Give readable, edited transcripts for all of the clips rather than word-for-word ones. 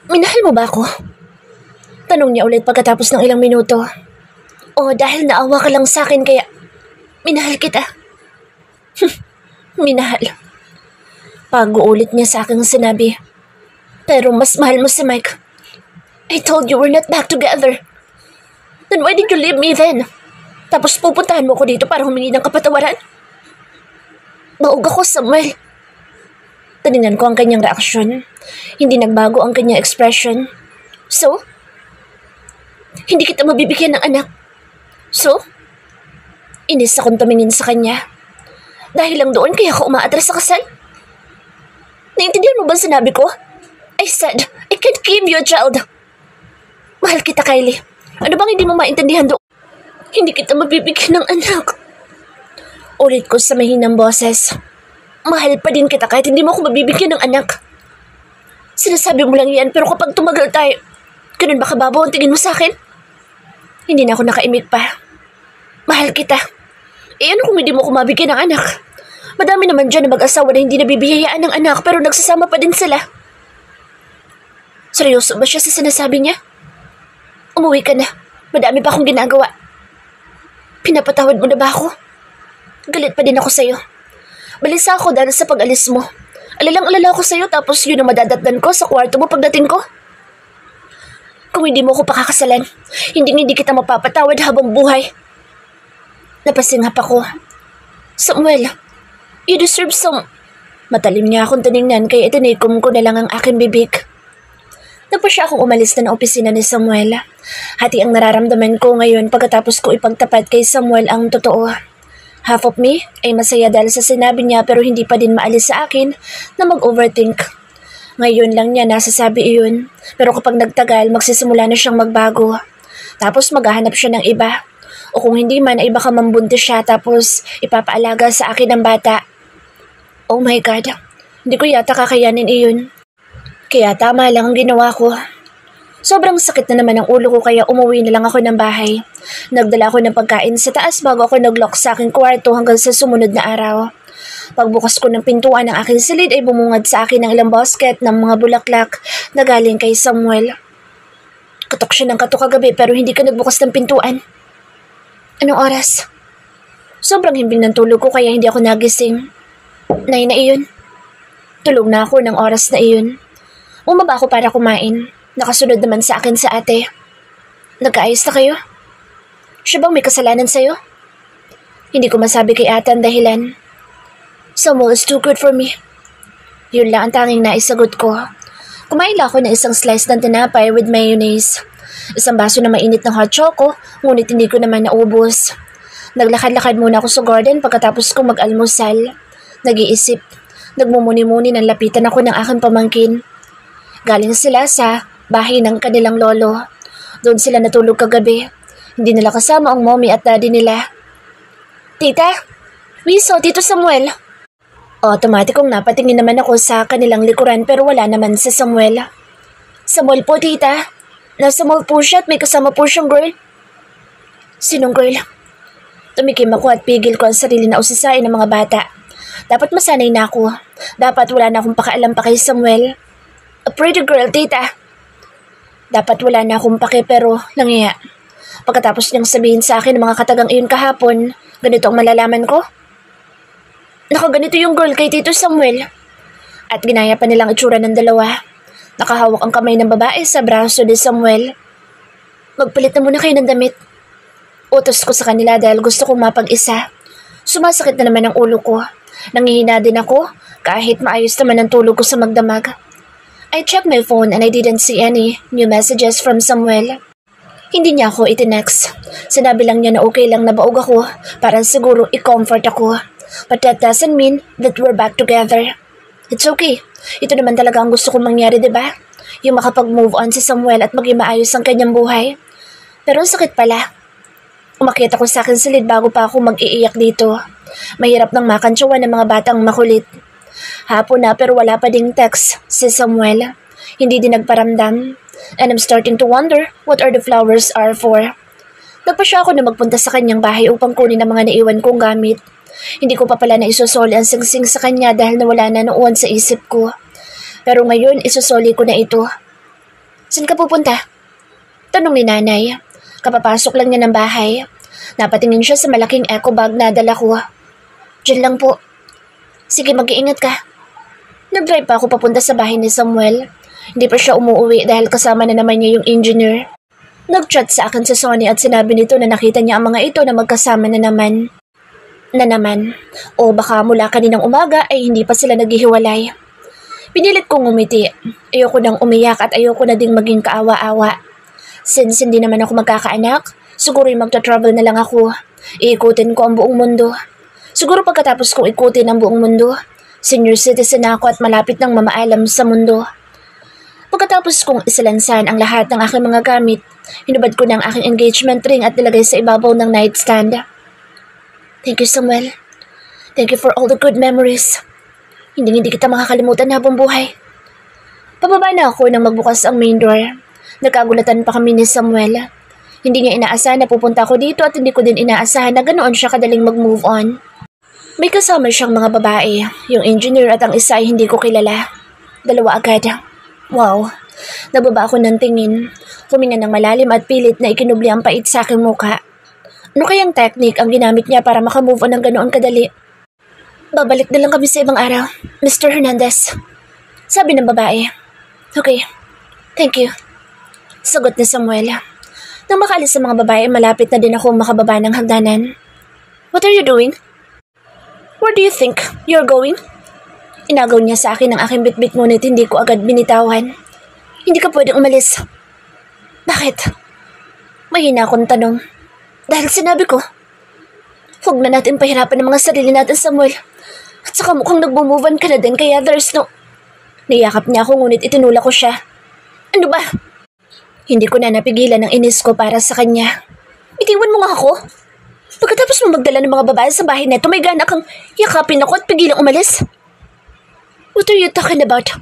Minahal mo ba ako? Tanong niya ulit pagkatapos ng ilang minuto. O dahil naawa ka lang sa akin kaya minahal kita? Minahal. Pag-uulit niya sa aking sinabi. Pero mas mahal mo si Mike. I told you we're not back together. Then why did you leave me then? Tapos pupuntahan mo ko dito para humingi ng kapatawaran? Baog ako, Samuel. Tinignan ko ang kanyang reaksyon. Hindi nagbago ang kanyang expression. So? Hindi kita mabibigyan ng anak. So? Inis akong tumingin sa kanya. Dahil lang doon kaya ako umaatras sa kasal? Naintindihan mo ba sinabi ko? I said, I can't give you a child. Mahal kita, Kylie. Ano bang hindi mo maintindihan doon? Hindi kita mabibigyan ng anak. Ulit ko sa mahinang boses. Mahal pa din kita kahit hindi mo ako mabibigyan ng anak. Sinasabi mo lang yan pero kapag tumagal tayo, ganun ba kababaw ang tingin mo sa akin? Hindi na ako nakaimik pa. Mahal kita. Ano kung hindi mo ako mabigyan ng anak? Madami naman dyan na mag-asawa na hindi nabibihayaan ng anak pero nagsasama pa din sila. Seryoso ba siya sa sinasabi niya? Umuwi ka na. Madami pa akong ginagawa. Pinapatawad mo na ba ako? Galit pa din ako sa'yo. Balisa ako dahil sa pag-alis mo. Alalang-alala ako sa'yo tapos yun ang madadatnan ko sa kwarto mo pagdating ko. Kung hindi mo ako pakakasalan, hindi kita mapapatawad habang buhay. Napasingap ako. Samuel, you deserve some... Matalim niya akong tinignan kaya itinikom ko na lang ang aking bibig. Tapos siya akong umalis na ng opisina ni Samuel. Hati ang nararamdaman ko ngayon pagkatapos ko ipagtapat kay Samuel ang totoo. Half of me ay masaya dahil sa sinabi niya pero hindi pa din maalis sa akin na mag-overthink. Ngayon lang niya nasasabi iyon. Pero kapag nagtagal, magsisimula na siyang magbago. Tapos maghahanap siya ng iba. O kung hindi man ay baka mambuntis siya tapos ipapaalaga sa akin ang bata. Oh my God, hindi ko yata kakayanin iyon. Kaya tama lang ang ginawa ko. Sobrang sakit na naman ang ulo ko kaya umuwi na lang ako ng bahay. Nagdala ako ng pagkain sa taas bago ako nag-lock sa aking kwarto hanggang sa sumunod na araw. Pagbukas ko ng pintuan ng aking silid ay bumungad sa akin ng ilang basket ng mga bulaklak na galing kay Samuel. Katok siya ng katok kagabi pero hindi ka nagbukas ng pintuan. Anong oras? Sobrang himbing ng tulog ko kaya hindi ako nagising. 9 na iyon. Tulog na ako ng oras na iyon. Umaba ako para kumain. Nakasunod naman sa akin sa ate. Nagkaayos na kayo? Siya bang may kasalanan sa'yo? Hindi ko masabi kay ate ang dahilan. Samuel is too good for me. Yun lang ang tanging naisagot ko. Kumain lang ako ng isang slice ng tinapay with mayonnaise. Isang baso na mainit ng hot choco, ngunit hindi ko naman naubos. Naglakad-lakad muna ako sa garden pagkatapos kong mag-almusal. Nag-iisip. Nagmumuni-muni nang lapitan ako ng aking pamangkin. Galing sila sa bahay ng kanilang lolo. Doon sila natulog kagabi. Hindi nila kasama ang mommy at daddy nila. Tita, Wiso, Tito Samuel. Automatikong napatingin naman ako sa kanilang likuran pero wala naman si Samuel. Samuel po, tita. Nasa mall po siya at may kasama po siyang girl. Sinong girl? Tumikim ako at pigil ko ang sarili na usisain ng mga bata. Dapat masanay na ako. Dapat wala na akong pakialam pa kay Samuel. A pretty girl, tita. Dapat wala na akong pake pero nangiya. Pagkatapos niyang sabihin sa akin ng mga katagang iyon kahapon, ganito ang malalaman ko. Nakaganito yung girl kay Tito Samuel. At ginaya pa nilang itsura ng dalawa. Nakahawak ang kamay ng babae sa braso ni Samuel. Magpalit na muna kayo ng damit. Utos ko sa kanila dahil gusto kong mapag-isa. Sumasakit na naman ang ulo ko. Nangihina din ako kahit maayos naman ang tulog ko sa magdamag. I checked my phone and I didn't see any new messages from Samuel. Hindi niya ako itinext. Sinabi lang niya na okay lang na baog ako para siguro i-comfort ako. But that doesn't mean that we're back together. It's okay. Ito naman talaga ang gusto kong mangyari, diba? Yung makapag-move on si Samuel at maging maayos ang kanyang buhay. Pero ang sakit pala. Umakyat ako sa akin silid bago pa ako mag-iiyak dito. Mahirap nang makantsawan ng mga batang makulit. Hapon na pero wala pa ding text si Samuel. Hindi din nagparamdam. And I'm starting to wonder what are the flowers are for. Nagpasya ako na magpunta sa kanyang bahay upang kunin ang mga naiwan kong gamit. Hindi ko pa pala na isusoli ang singsing sa kanya dahil nawala na noon sa isip ko. Pero ngayon isusoli ko na ito. Saan ka pupunta? Tanong ni nanay. Kapapasok lang niya ng bahay. Napatingin siya sa malaking eco bag na dala ko. Diyan lang po. Sige, mag-iingat ka. Nag-drive pa ako papunta sa bahay ni Samuel. Hindi pa siya umuwi dahil kasama na naman niya yung engineer. Nag-chat sa akin sa Sony at sinabi nito na nakita niya ang mga ito na magkasama na naman. O baka mula kaninang umaga ay hindi pa sila naghihiwalay. Pinilit kong ngumiti. Ayoko nang umiyak at ayoko na ding maging kaawa-awa. Since hindi naman ako magkakaanak, siguro magta-travel na lang ako. Iikutin ko ang buong mundo. Siguro pagkatapos kong ikutin ang buong mundo, senior citizen ako at malapit nang mamaalam sa mundo. Pagkatapos kong isalansan ang lahat ng aking mga gamit, hinubad ko ng aking engagement ring at nilagay sa ibabaw ng nightstand. Thank you, Samuel. Thank you for all the good memories. Hindi kita makakalimutan habang buhay. Pababa na ako nang magbukas ang main door. Nagkagulatan pa kami ni Samuel. Hindi niya inaasahan na pupunta ako dito at hindi ko din inaasahan na ganoon siya kadaling mag-move on. May kasama siyang mga babae. Yung engineer at ang isa ay hindi ko kilala. Dalawa agad. Wow. Nababa ako ng tingin. Huminga ng malalim at pilit na ikinubli ang pait sa aking muka. Ano kayang technique ang ginamit niya para makamove on ng ganoon kadali? Babalik na lang kami sa ibang araw, Mr. Hernandez. Sabi ng babae. Okay. Thank you. Sagot ni Samuel. Nang makaalis sa mga babae, malapit na din ako makababa ng hagdanan. What are you doing? Where do you think you're going? Inagaw niya sa akin ang aking bitbit ngunit hindi ko agad binitawan. Hindi ka pwedeng umalis. Bakit? Mahina akong tanong. Dahil sinabi ko, huwag na natin pahirapan ang mga sarili natin, Samuel. At saka mukhang nagmumove on ka na din kaya there's no... Niyakap niya ako ngunit itinula ko siya. Ano ba? Hindi ko na napigilan ang inis ko para sa kanya. Itiwan mo nga ako. Pagkatapos mo magdala ng mga babae sa bahay neto, may gana kang yakapin ako at pigilang umalis. What are you talking about?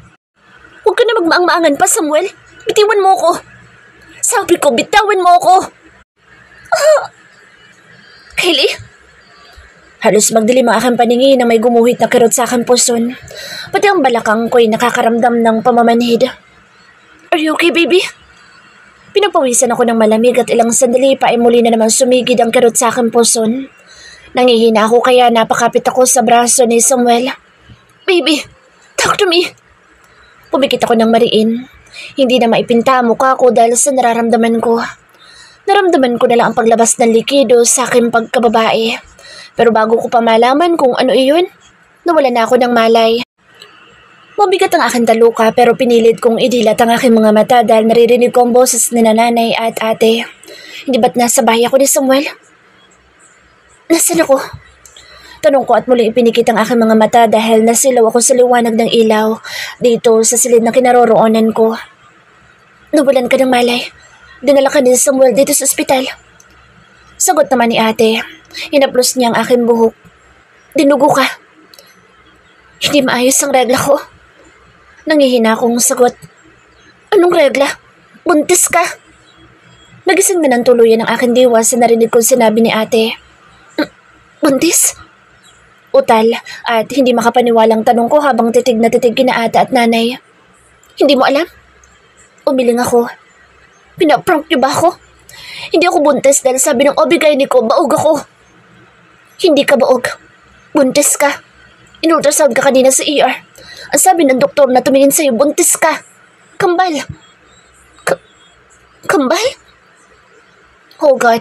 Huwag ka na magmaang-maangan pa, Samuel. Bitiwan mo ako. Sabi ko, bitawan mo ako. Kaylee? Halos magdilim ang aking paningin na may gumuhit na kirot sa aking puson. Pati ang balakang ko'y nakakaramdam ng pamamanhid. Are you okay, baby? Pinagpawisan ako ng malamig at ilang sandali pa ay muli na naman sumigid ang kirot sa aking puson. Nangihina ako kaya napakapit ako sa braso ni Samuel. Baby, talk to me. Pumikit ako ng mariin. Hindi na maipinta ang mukha ko dahil sa nararamdaman ko. Naramdaman ko na lang ang paglabas ng likido sa aking pagkababae. Pero bago ko pa malaman kung ano iyon, nawala na ako ng malay. Mabigat ang aking taluka pero pinilit kong idilat ang aking mga mata dahil naririnig ko ang boses ni nanay at ate. Hindi ba't nasa bahay ako ni Samuel? Nasaan ako? Tanong ko at muling ipinikit ang aking mga mata dahil nasilaw ako sa liwanag ng ilaw dito sa silid na kinaroroonan ko. Nawalan ka ng malay. Dinala ka ni Samuel dito sa ospital. Sagot naman ni ate. Hinaplos niya ang aking buhok. Dinugo ka. Hindi maayos ang regla ko. Nangihina akong sagot. Anong regla? Buntis ka. Nagising na ng tuluyan ang aking diwa sa narinig kong sinabi ni ate. Buntis? Utal at hindi makapaniwalang tanong ko habang titig na titig kina ate at nanay. Hindi mo alam? Umiling ako. Pinaprank niyo ba ako? Hindi ako buntis dahil sabi ng OB-GYN ko, baog ako. Hindi ka baog. Buntis ka. In-ultrasound ka kanina sa ER. Ang sabi ng doktor na tumingin sa'yo, buntis ka. Kambal. Kambal? Oh God.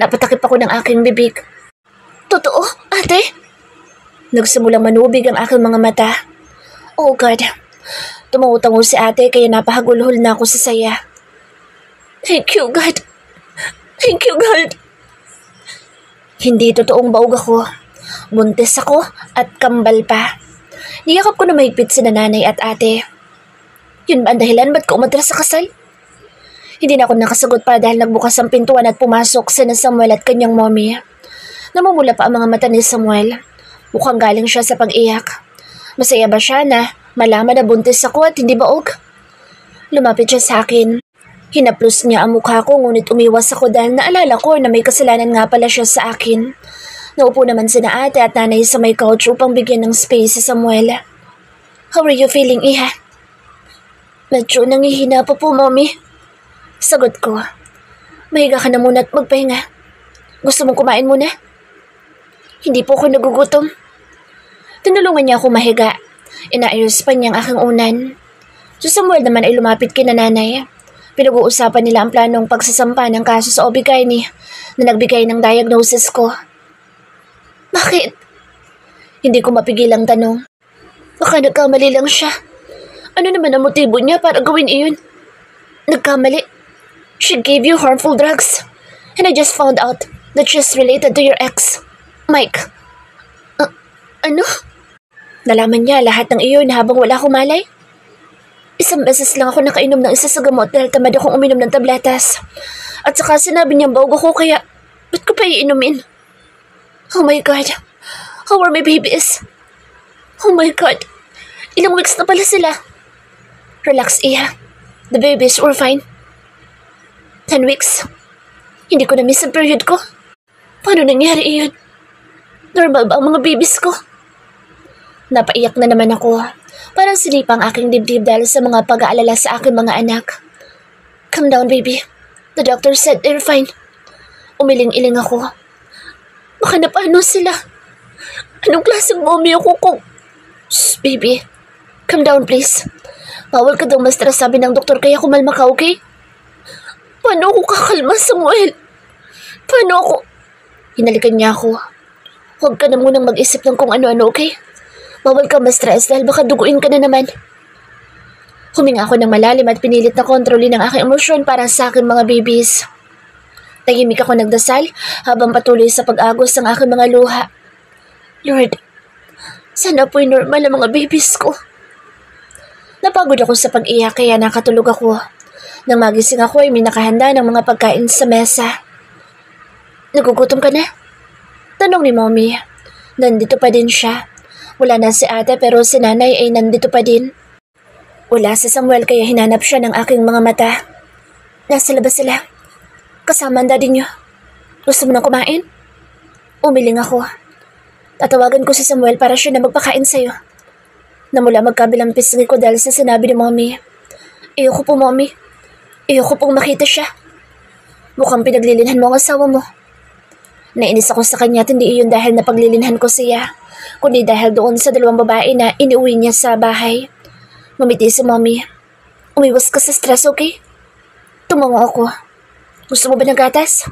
Napatakip ako ng aking bibig. Totoo, ate? Nagsimulang manubig ang aking mga mata. Oh God. Tumungutango si ate kaya napahagulhol na ako sa saya. Thank you, God. Thank you, God. Hindi totoong baog ako. Buntis ako at kambal pa. Niyakap ko na mahigpit si nanay at ate. Yun ba ang dahilan ba't ka umatras sa kasal? Hindi na ako nakasagot pa dahil nagbukas ang pintuan at pumasok si Samuel at kanyang mommy. Namumula pa ang mga mata ni Samuel. Mukhang galing siya sa pag-iyak. Masaya ba siya na malaman na buntis ako at hindi baog? Lumapit siya sa akin. Hinaplos niya ang mukha ko ngunit umiwas ako dahil naalala ko na may kasalanan nga pala siya sa akin. Naupo naman sina ate at nanay sa may couch upang bigyan ng space si Samuel. How are you feeling, Iha? Medyo nangihina pa po, Mommy. Sagot ko. Mahiga ka na muna at magpahinga. Gusto mong kumain muna? Hindi po ako nagugutom. Tinulungan niya ako mahiga. Inaayos pa niyang aking unan. Si Samuel naman ay lumapit kina nanay. Pinag-uusapan nila ang planong pagsasampa ng kaso sa OB-GYN na nagbigay ng diagnosis ko. Bakit? Hindi ko mapigil ang tanong. Baka nagkamali lang siya. Ano naman ang motibo niya para gawin iyon? Nagkamali. She gave you harmful drugs. And I just found out that she's related to your ex, Mike. Ano? Nalaman niya lahat ng iyon habang wala akong malay? Isang beses lang ako nakainom ng isa sa gamot dahil tamad akong uminom ng tabletas. At saka sinabi niyang bawag ako kaya ba't ko pa iinumin? Oh my God. How are my babies? Oh my God. Ilang weeks na pala sila. Relax, Iha. The babies were fine. 10 weeks. Hindi ko na-miss ang period ko. Paano nangyari iyon? Normal ba ang mga babies ko? Napaiyak na naman ako. Parang silipa ang aking dibdib dahil sa mga pag-aalala sa aking mga anak. Calm down, baby. The doctor said they're fine. Umiling-iling ako. Baka na paano sila? Anong klaseng mommy ako kung... Shh, baby. Calm down, please. Bawal ka daw ma-stress, sabi ng doktor, kaya kumalma ka, okay? Paano ako kakalma, Samuel? Paano ako... Hinalikan niya ako. Huwag ka na munang mag-isip ng kung ano-ano, okay? Bawal ka ma-stress dahil baka duguin ka na naman. Huminga ako ng malalim at pinilit na kontrolin ang aking emosyon para sa aking mga babies. Tahimik ako nagdasal habang patuloy sa pag-agos ng aking mga luha. Lord, sana po'y normal ang mga babies ko. Napagod ako sa pag-iyak kaya nakatulog ako. Nang magising ako ay may nakahanda ng mga pagkain sa mesa. Nagugutom ka na? Tanong ni Mommy. Nandito pa din siya. Wala na si ate pero si nanay ay nandito pa din. Wala si Samuel kaya hinanap siya ng aking mga mata. Nasa labas sila. Kasama ang daddy niyo. Gusto mo nang kumain? Umiling ako. Tatawagan ko si Samuel para siya na magpakain sa'yo. Namula magkabilang pisngi ko dahil sa sinabi ni Mommy. Ayoko po, Mommy. Ayoko pong makita siya. Mukhang pinaglilinhan mo ang asawa mo. Nainis ako sa kanya at hindi iyon dahil napaglilinhan ko siya, kundi dahil doon sa dalawang babae na iniuwi niya sa bahay. Ngumiti si Mommy. Umiwas ka sa stress, okay? Tumango ako. Gusto mo ba ng gatas?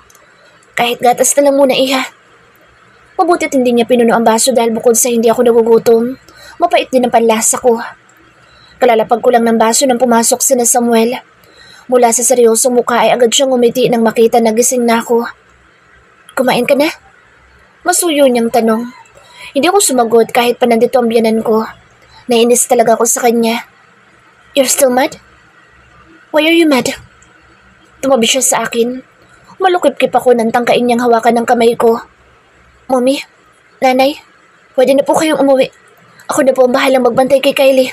Kahit gatas na lang muna, Iha. Mabutit hindi niya pinuno ang baso dahil bukod sa hindi ako nagugutom, mapait din ang panlasa ko. Kalalapag ko lang ng baso nang pumasok si na Samuel. Mula sa seryosong mukha ay agad siyang ngumiti nang makita na gising na ako. Kumain ka na? Masuyo niyang tanong. Hindi ako sumagot kahit pa nandito ang biyanan ko. Nainis talaga ako sa kanya. You're still mad? Why are you mad? Tumabi siya sa akin. Malukip-kip ako nang tangkain niyang hawakan ng kamay ko. Mommy, nanay, pwede na po kayong umuwi. Ako na po ang bahalang magbantay kay Kylie.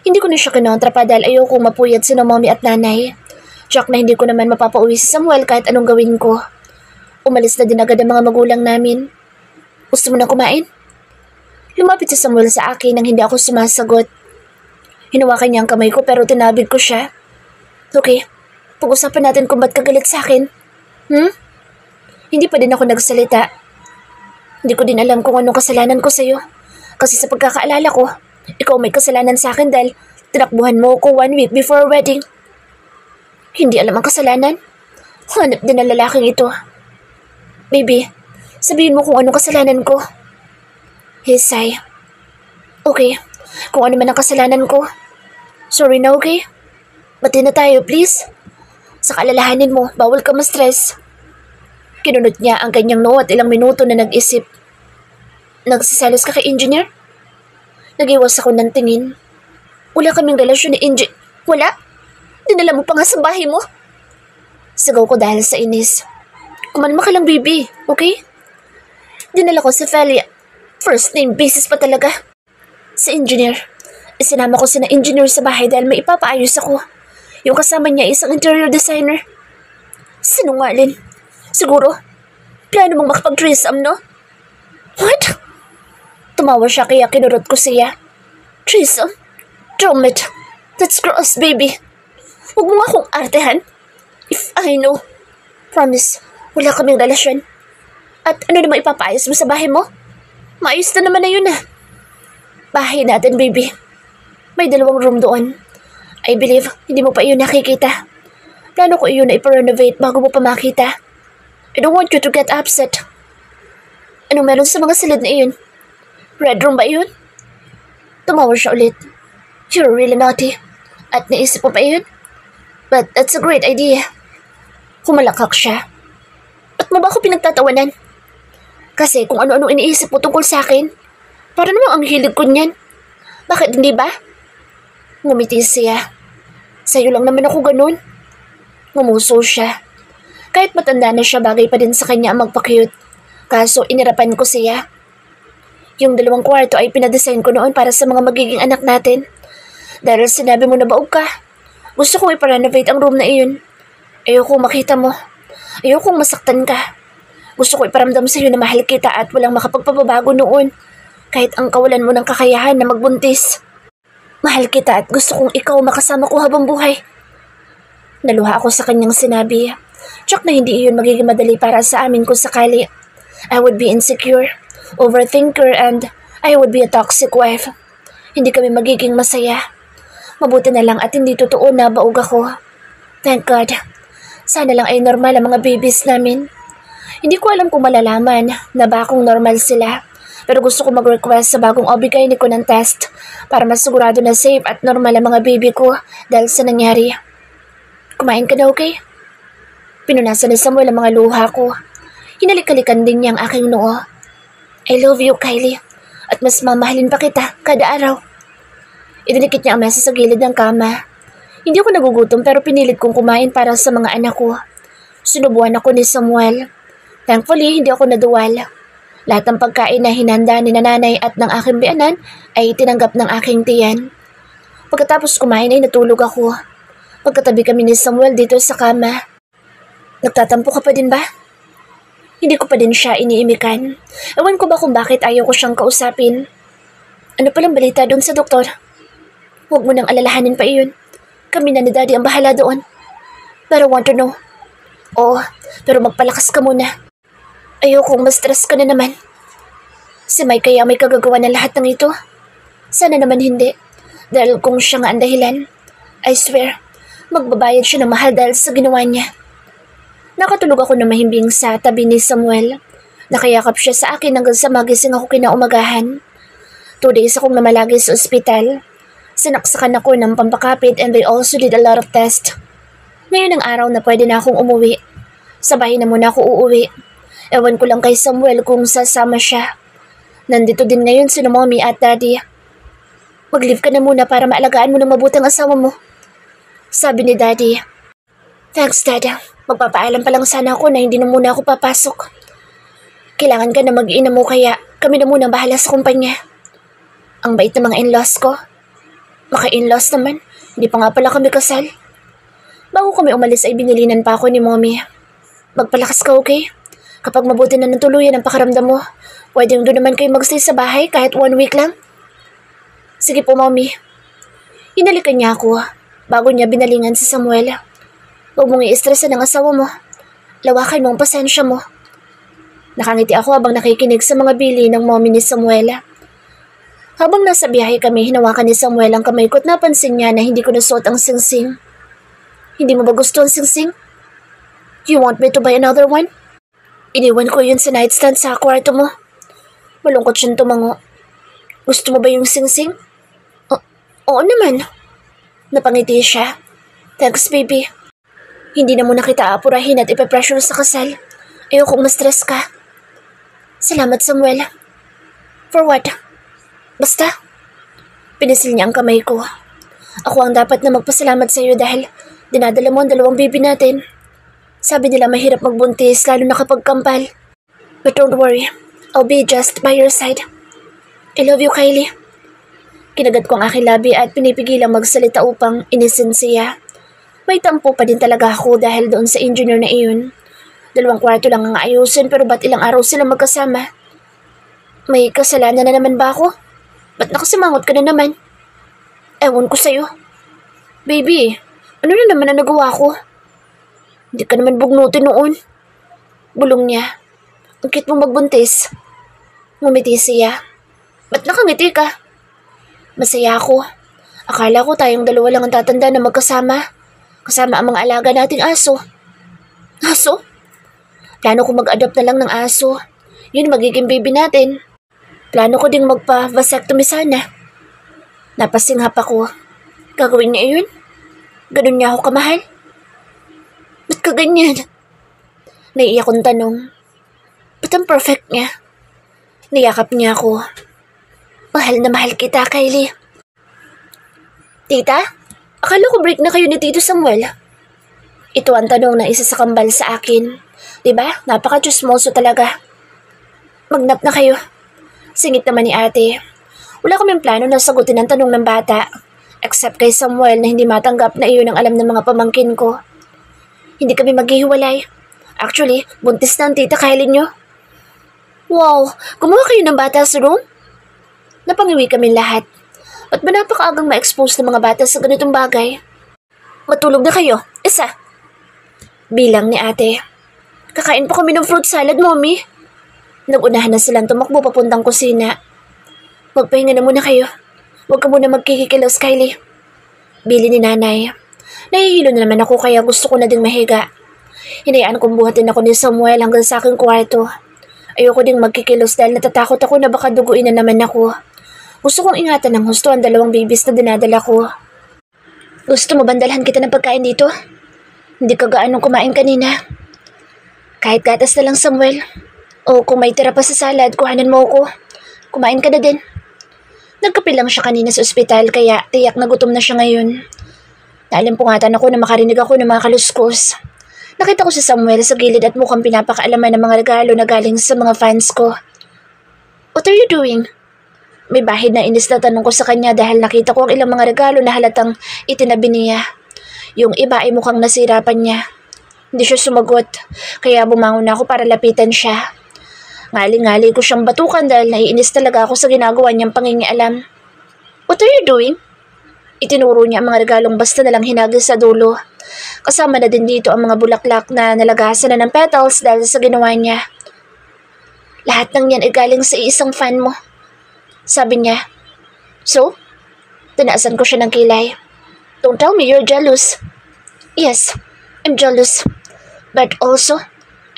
Hindi ko na siya kinontra pa dahil ayoko mapuyat sina Mommy at nanay. Tsak na hindi ko naman mapapauwi si Samuel kahit anong gawin ko. Umalis na din agad ang mga magulang namin. Gusto mo na kumain? Lumapit si Samuel sa akin nang hindi ako sumasagot. Hinawakan niya ang kamay ko pero tinabig ko siya. Okay, pag-usapan natin kung ba't ka galit sa akin. Hindi pa din ako nagsalita. Hindi ko din alam kung anong kasalanan ko sa'yo. Kasi sa pagkakaalala ko, ikaw may kasalanan sa akin dahil tinakbuhan mo ko 1 week before our wedding. Hindi alam ang kasalanan. Hanap din ang lalaking ito. Baby, sabihin mo kung anong kasalanan ko. Hisay. Okay, kung ano man ang kasalanan ko. Sorry na, okay? Bati na tayo, please. Sa kalalahanin mo, bawal ka ma-stress. Kinunot niya ang kanyang noo at ilang minuto na nag-isip. Nagsiselos ka kay engineer? Nag-iwas ako ng tingin. Wala kaming relasyon ni engineer. Wala? Dinala mo pa nga sa bahay mo. Sigaw ko dahil sa inis. Kumalma ka lang, baby, okay? Dinala ko si Felia. First name basis pa talaga. Si engineer. Isinama ko sina engineer sa bahay dahil may ipapaayos ako. Yung kasama niya isang interior designer. Sinungaling. Siguro, plano mong makapag-threesome, no? What? Tumawa siya kaya kinurot ko siya. Threesome? Damn it. That's gross, baby. Huwag mo nga akong artehan. If I know. Promise, wala kaming relasyon. At ano naman ipapaayos mo sa bahay mo? Maayos na naman na yun ah. Bahay natin, baby. May 2 room doon. I believe hindi mo pa iyon nakikita. Plano ko iyon na ipa-renovate bago mo pa makita. I don't want you to get upset. Anong meron sa mga silid na iyon? Red room ba iyon? Tumawa siya ulit. You're really naughty. At naisip mo pa iyon? But that's a great idea. Kumalakak siya. Ba't mo ba ako pinagtatawanan? Kasi kung ano-ano iniisip mo tungkol sa akin, para namang ang hilig ko niyan. Bakit hindi ba? Ngumiti siya. Sa'yo lang naman ako ganun. Ngumuso siya. Kahit matanda na siya, bagay pa din sa kanya ang magpa-cute. Kaso inirapan ko siya. Yung 2 kwarto ay pinadesign ko noon para sa mga magiging anak natin. Dahil sinabi mo na baog ka. Gusto kong ipa-renovate ang room na iyon. Ayokong makita mo. Ayokong masaktan ka. Gusto ko iparamdam sa iyo na mahal kita at walang makapagpababago noon. Kahit ang kawalan mo ng kakayahan na magbuntis. Mahal kita at gusto kong ikaw makasama ko habang buhay. Naluha ako sa kanyang sinabi. Tsak na hindi iyon magiging madali para sa amin kung sakali. I would be insecure, overthinker, and I would be a toxic wife. Hindi kami magiging masaya. Mabuti na lang at hindi totoo na baog ako. Thank God. Sana lang ay normal ang mga babies namin. Hindi ko alam kung malalaman na ba akong normal sila. Pero gusto ko mag-request sa bagong obigay ko ng test para masigurado na safe at normal ang mga baby ko dahil sa nangyari. Kumain ka na, okay? Pinunasan ni Samuel ang mga luha ko. Hinalik-halikan din niya ang aking noo. I love you, Kylie. At mas mamahalin pa kita kada araw. Idinikit niya ang mesa sa gilid ng kama. Hindi ako nagugutom pero pinilit kong kumain para sa mga anak ko. Sinubuan ako ni Samuel. Thankfully, hindi ako naduwal. Lahat ng pagkain na hinanda ni nanay at ng aking biyanan ay tinanggap ng aking tiyan. Pagkatapos kumain ay natulog ako. Pagkatabi kami ni Samuel dito sa kama. Nagtatampo ka pa din ba? Hindi ko pa din siya iniimikan. Ewan ko ba kung bakit ayaw ko siyang kausapin. Ano palang balita doon sa doktor? Huwag mo nang alalahanin pa iyon. Kami na ni Daddy ang bahala doon. Pero want to know. Oo, pero magpalakas ka muna. Ayokong ma-stress ka na naman. Si Mike kaya may kagagawa ng lahat ng ito. Sana naman hindi. Dahil kung siya nga ang dahilan, I swear, magbabayad siya ng mahal dahil sa ginawa niya. Nakatulog ako na mahimbing sa tabi ni Samuel. Nakayakap siya sa akin hanggang sa magising ako kinaumagahan. 2 days akong namalagi sa ospital. Sinaksakan ako ng pampakapit and they also did a lot of tests. Ngayon ang araw na pwede na akong umuwi. Sa bahay na muna ako uuwi. Ewan ko lang kay Samuel kung sasama siya. Nandito din ngayon si Mommy at Daddy. Mag-leave ka na muna para maalagaan mo ng mabuting asawa mo. Sabi ni Daddy. Thanks, Dad. Magpapaalam pa lang sana ako na hindi na muna ako papasok. Kailangan ka na mag-iina mo kaya kami na muna bahala sa kumpanya. Ang bait ng mga in-laws ko. Maka-in-laws naman. Hindi pa nga pala kami kasal. Bago kami umalis ay binilinan pa ako ni Mommy. Magpalakas ka, okay? Kapag mabuti na ng tuluyan ang pakaramdam mo, pwedeng doon naman kayo magstay sa bahay kahit 1 week lang. Sige po, Mommy. Hinalikan niya ako bago niya binalingan si Samuel. Huwag mong i-stress ang asawa mo. Lawakan mo ang pasensya mo. Nakangiti ako habang nakikinig sa mga bili ng Mommy ni Samuel. Habang nasa biyahe kami, hinawakan ni Samuel ang kamay ko at napansin niya na hindi ko nasuot ang singsing. Hindi mo ba gusto ang singsing? You want me to buy another one? Iniwan ko yun sa nightstand sa kwarto mo. Malungkot siyang tumango. Gusto mo ba yung singsing? Oo naman. Napangiti siya. Thanks, baby. Hindi na muna kita apurahin at ipapressure sa kasal. Ayokong ma-stress ka. Salamat, Samuel. For what? Basta. Pinisil niya ang kamay ko. Ako ang dapat na magpasalamat sa iyo dahil dinadala mo ang 2 baby natin. Sabi nila mahirap magbuntis lalo na kapag kampal. But don't worry, I'll be just by your side. I love you, Kylie. Kinagat ko ang aking labi at pinipigilang magsalita upang inisin siya. May tampo pa din talaga ako dahil doon sa engineer na iyon. 2 kwarto lang ang ayusin pero ba't ilang araw silang magkasama? May kasalanan na naman ba ako? Ba't nakasimangot ka na naman? Ewan ko sa'yo. Baby, ano na naman ang nagawa ko? Hindi ka naman bugnutin noon. Bulong niya. Ang cute mong magbuntis. Ngumiti siya. Ba't nakangiti ka? Masaya ako. Akala ko tayong dalawa lang ang tatanda na magkasama. Kasama ang mga alaga nating aso. Aso? Plano ko mag-adopt na lang ng aso. Yun magiging baby natin. Plano ko ding magpa-vasectomy sana. Napasinghap ako. Gagawin niya yun? Ganun niya ako kamahal? Ba't ka ganyan? Naiiyak kong tanong. Ba't ang perfect niya? Niyakap niya ako. Mahal na mahal kita, Kylie. Tita, akala ko break na kayo ni Tito Samuel. Ito ang tanong ng isa sa kambal sa akin. Diba? Napaka-chismoso talaga. Magnap na kayo. Singit naman ni ate. Wala kaming plano na sagutin ang tanong ng bata. Except kay Samuel na hindi matanggap na iyon ang alam ng mga pamangkin ko. Hindi kami maghihiwalay. Actually, buntis na ang tita Kylie nyo. Wow, gumawa kayo ng bata sa room? Napangiwi kami lahat. Ba't ba napakaagang ma-expose ng mga bata sa ganitong bagay? Matulog na kayo. Isa. Bilang ni ate. Kakain pa kami ng fruit salad, mommy. Nagunahan na silang tumakbo papuntang kusina. Magpahinga na muna kayo. Huwag ka muna magkikikilos, Kylie. Bili ni nanay. Nahihilo na naman ako kaya gusto ko na ding mahiga. Hinayaan kong buhatin ako ni Samuel hanggang sa aking kwarto. Ayoko ding magkikilos dahil natatakot ako na baka duguin na naman ako. Gusto kong ingatan ng husto ang dalawang babies na dinadala ko. Gusto mo bandalhan kita ng pagkain dito? Hindi ka gaanong kumain kanina. Kahit gatas na lang, Samuel. O kung may tira pa sa salad, kuhanan mo ako. Kumain ka na din. Nagkape lang siya kanina sa ospital kaya tiyak na gutom na siya ngayon. Naalimpungatan ako na makarinig ako ng mga kaluskos. Nakita ko si Samuel sa gilid at mukhang pinapakaalaman ng mga regalo na galing sa mga fans ko. What are you doing? May bahid na inis na tanong ko sa kanya dahil nakita ko ang ilang mga regalo na halatang itinabi niya. Yung iba ay mukhang nasirapan niya. Hindi siya sumagot, kaya bumangon ako para lapitan siya. Ngali-ngali ko siyang batukan dahil naiinis talaga ako sa ginagawa niyang pangingialam. What are you doing? Itinuro niya ang mga regalong basta nalang hinagis sa dulo. Kasama na din dito ang mga bulaklak na nalagasan na ng petals dahil sa ginawa niya. Lahat ng yan ay galing sa isang fan mo. Sabi niya. So? Tinaasan ko siya ng kilay. Don't tell me you're jealous. Yes, I'm jealous. But also,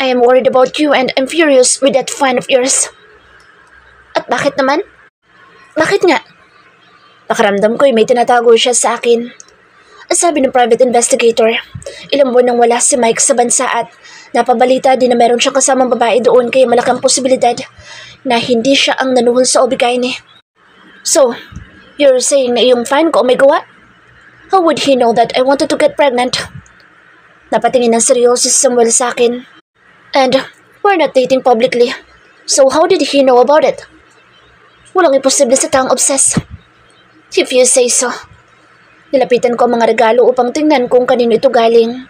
I am worried about you and I'm furious with that fan of yours. At bakit naman? Bakit nga? Pakiramdam ko may tinatago siya sa akin. Ang sabi ng private investigator, ilang buwan nang wala si Mike sa bansa at napabalita din na meron siyang kasamang babae doon kaya malaking posibilidad na hindi siya ang nanuhol sa Obigaine. So, you're saying na iyong fan ko may gawa? How would he know that I wanted to get pregnant? Napatingin ng seryoso si Samuel sa akin. And we're not dating publicly. So how did he know about it? Walang imposible sa taong obsessed. If you say so. Nilapitan ko ang mga regalo upang tingnan kung kanino ito galing.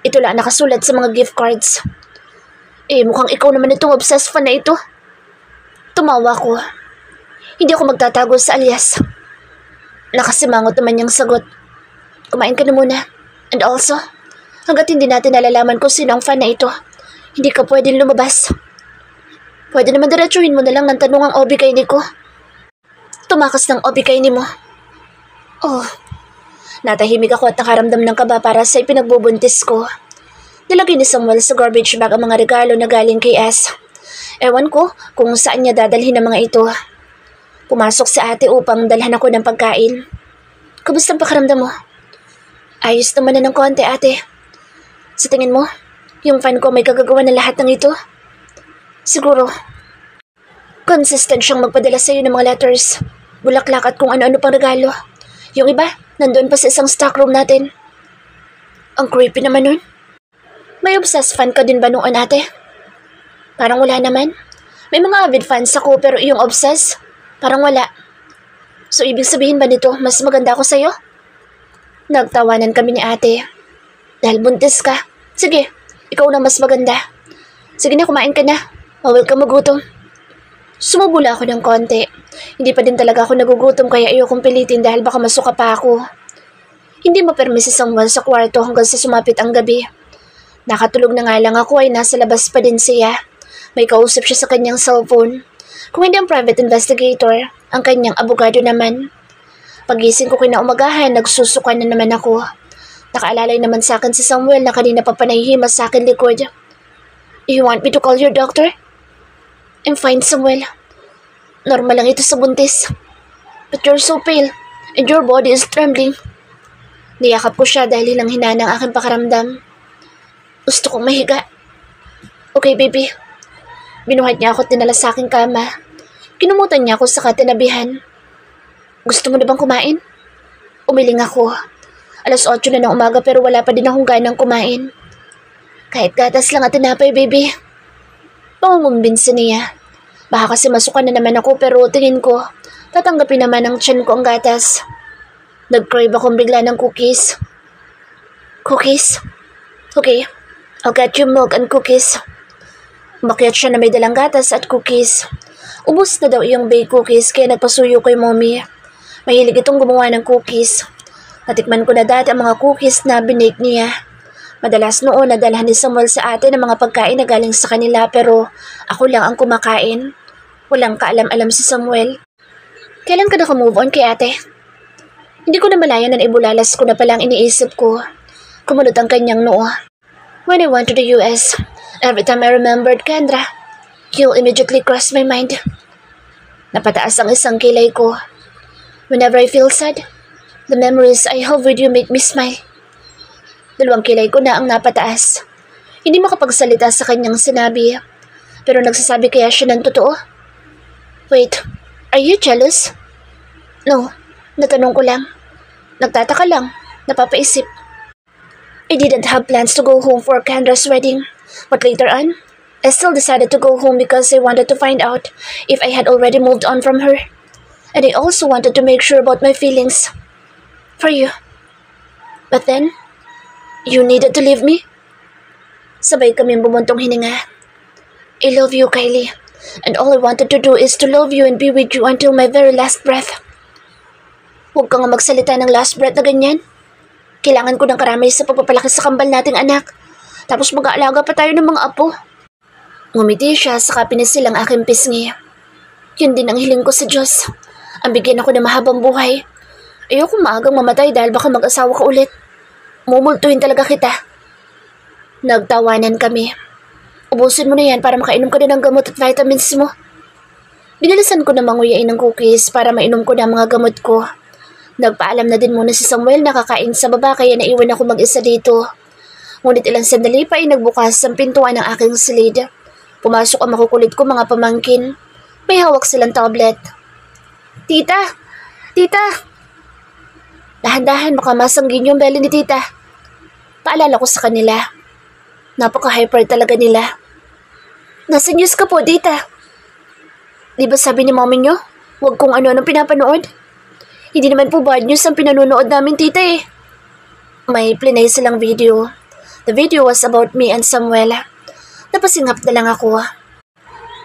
Ito lang nakasulat sa mga gift cards. Mukhang ikaw naman itong obsessed fan na ito. Tumawa ko. Hindi ako magtatago sa alias. Nakasimangot naman niyang sagot. Kumain ka na muna. And also, hanggat hindi natin nalalaman kung sino ang fan na ito, hindi ka pwedeng lumabas. Pwede naman diretsuhin mo na lang ng tanong ang Obigaine ko. Tumakas ng Obigaine mo. Oh, natahimik ako at nakaramdam ng kaba para sa ipinagbubuntis ko. Nilagay ni Samuel sa garbage bag ang mga regalo na galing kay S. Ewan ko kung saan niya dadalhin ang mga ito. Pumasok si ate upang dalhan ako ng pagkain. Kamusta ang pakiramdam mo? Ayos naman na ng konti, ate. Sa tingin mo, yung fan ko may kagagawa na lahat ng ito? Siguro. Consistent siyang magpadala sa'yo ng mga letters, bulaklak at kung ano-ano pang regalo. Yung iba, nandoon pa sa isang stockroom natin. Ang creepy naman nun. May obsessed fan ka din ba noon, ate? Parang wala naman. May mga avid fans ako pero yung obsessed, parang wala. So ibig sabihin ba nito, mas maganda ako sa'yo? Nagtawanan kami ni ate. Dahil buntis ka. Sige, ikaw na mas maganda. Sige na, kumain ka na. Bawal ka magutom. Sumubula ako ng konti. Hindi pa din talaga ako nagugutom kaya ayokong pilitin dahil baka masuka pa ako. Hindi mapermi si Samuel sa kwarto hanggang sa sumapit ang gabi. Nakatulog na nga lang ako ay nasa labas pa din siya. May kausap siya sa kanyang cellphone. Kung hindi ang private investigator, ang kanyang abogado naman. Pagising ko kinaumagahan, nagsusuka na naman ako. Nakaalalay naman sa akin si Samuel na kanina pa panayhimas sa akin likod. You want me to call your doctor? I'm fine, Samuel. Normal lang ito sa buntis. But you're so pale, and your body is trembling. Niyakap ko siya dahil hilang hinana ang aking pakaramdam. Gusto kong mahiga. Okay, baby. Binuhat niya ako at dinala sa aking kama. Kinumutan niya ako sa katinabihan. Gusto mo na bang kumain? Umiling ako. 8:00 na ng umaga pero wala pa din akong ganang kumain. Kahit gatas lang at tinapay, baby. Pangungumbinsi niya. Baka kasi masuka na naman ako pero tingin ko, tatanggapin naman ng tiyan ko ang gatas. Nag-crave akong bigla ng cookies. Cookies? Okay, I'll get you milk and cookies. Umakyat siya na may dalang gatas at cookies. Ubus na daw iyong baked cookies kaya nagpasuyo kay mommy. Mahilig itong gumawa ng cookies. Natikman ko na dati ang mga cookies na binake niya. Madalas noon nadalhan ni Samuel sa atin ang mga pagkain na galing sa kanila pero ako lang ang kumakain. Walang kaalam-alam si Samuel. Kailan ka naka-move on kay ate? Hindi ko na malayan na ibulalas ko na palang iniisip ko. Kumunot ang kanyang noo. When I went to the US, every time I remembered Kendra, he'll immediately cross my mind. Napataas ang isang kilay ko. Whenever I feel sad, the memories I have with you make me smile. 2 kilay ko na ang napataas. Hindi makapagsalita sa kanyang sinabi. Pero nagsasabi kaya siya ng totoo? Wait, are you jealous? No, natanong ko lang. Nagtataka lang, napapaisip. I didn't have plans to go home for Kendra's wedding. But later on, I still decided to go home because I wanted to find out if I had already moved on from her. And I also wanted to make sure about my feelings for you. But then, you needed to leave me? Sabay kaming bumuntong hininga. I love you, Kylie. And all I wanted to do is to love you and be with you until my very last breath. Huwag ka nga magsalita ng last breath na ganyan. Kailangan ko ng karamay sa pagpapalaki sa kambal nating anak. Tapos mag-aalaga pa tayo ng mga apo. Ngumiti siya saka pinisil ang aking pisngi. Yun din ang hiling ko sa Diyos. Ang bigyan ako ng mahabang buhay. Ayoko maagang mamatay dahil baka mag-asawa ka ulit. Mumultuhin talaga kita. Nagtawanan kami. Ubusin mo na yan para makainom ka din ng gamot at vitamins mo. Binalisan ko na manguyain ng cookies para mainom ko na ang mga gamot ko. Nagpaalam na din muna si Samuel na kakain sa baba kaya naiwan ako mag-isa dito. Ngunit ilang sandali pa ay nagbukas ang pintuan ng aking silid. Pumasok ang makukulit ko mga pamangkin. May hawak silang tablet. Tita! Tita! Dahan-dahan baka masanggin yung belly ni tita. Paalala ko sa kanila. Napaka-hyper talaga nila. Nasa news ka po, tita. Di ba sabi ni mommy nyo? Huwag kung ano-anong pinapanood. Hindi naman po bad news ang pinanonood namin, tita eh. May plinay silang video. The video was about me and Samuel. Napasingap na lang ako.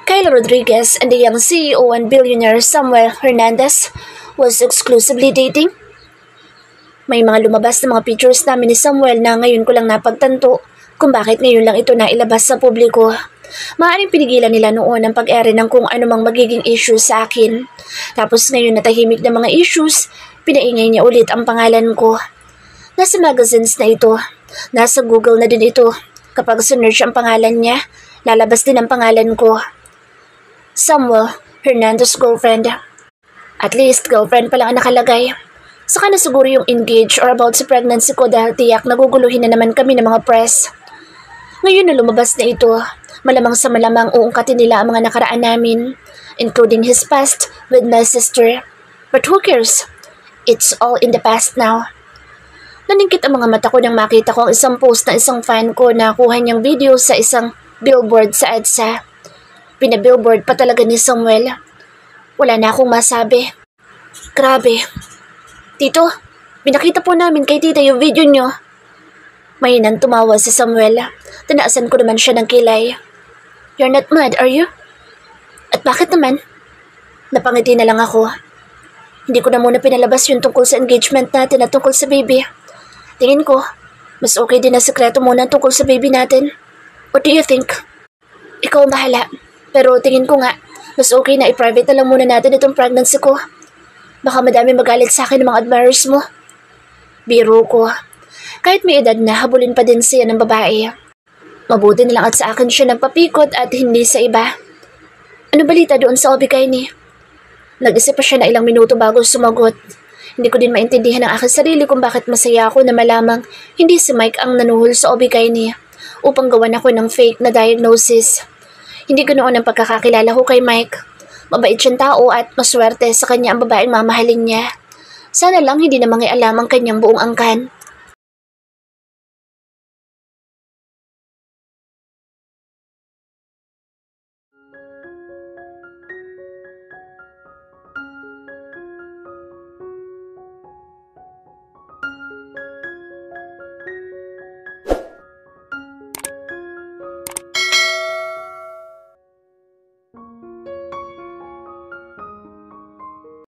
Kyle Rodriguez and the young CEO and billionaire Samuel Hernandez was exclusively dating. May mga lumabas na mga pictures namin ni Samuel na ngayon ko lang napagtanto kung bakit ngayon lang ito nailabas sa publiko. Maaaring pinigilan nila noon ang pag-ere ng kung anumang magiging issue sa akin. Tapos ngayon natahimik na mga issues, pinaingay niya ulit ang pangalan ko. Nasa magazines na ito. Nasa Google na din ito. Kapag sinearch ang pangalan niya, lalabas din ang pangalan ko. Samuel Hernandez girlfriend. At least girlfriend pa lang ang nakalagay. Saka na siguro yung engaged or about sa pregnancy ko dahil tiyak naguguluhin na naman kami ng mga press. Ngayon na lumabas na ito, malamang sa malamang uungkatin nila ang mga nakaraan namin, including his past with my sister. But who cares? It's all in the past now. Naningkit ang mga mata ko nang makita ko ang isang post na isang fan ko na kuha niyang video sa isang billboard sa EDSA. Pinabillboard pa talaga ni Samuel. Wala na akong masabi. Grabe. Tito, pinakita po namin kay tita yung video nyo. Mahinang tumawa si Samuel. Tinaasan ko naman siya ng kilay. You're not mad, are you? At bakit naman? Napangiti na lang ako. Hindi ko na muna pinalabas yung tungkol sa engagement natin at tungkol sa baby. Tingin ko, mas okay din na sekreto muna tungkol sa baby natin. What do you think? Ikaw ang bahala. Pero tingin ko nga, mas okay na i-private na lang muna natin itong pregnancy ko. Baka madami magalit sa akin ng mga admirers mo. Biro ko. Kahit may edad na, habulin pa din siya ng babae. Mabuti na lang at sa akin siya nagpapikot at hindi sa iba. Ano balita doon sa obigay ni? Nag-isip pa siya na ilang minuto bago sumagot. Hindi ko din maintindihan ang aking sarili kung bakit masaya ako na malamang hindi si Mike ang nanuhol sa obigay niya upang gawan ako ng fake na diagnosis. Hindi ganoon ang pagkakakilala ko kay Mike. Mabait siyang tao at maswerte sa kanya ang babaeng mamahalin niya. Sana lang hindi na mangialam ang kanyang buong angkan.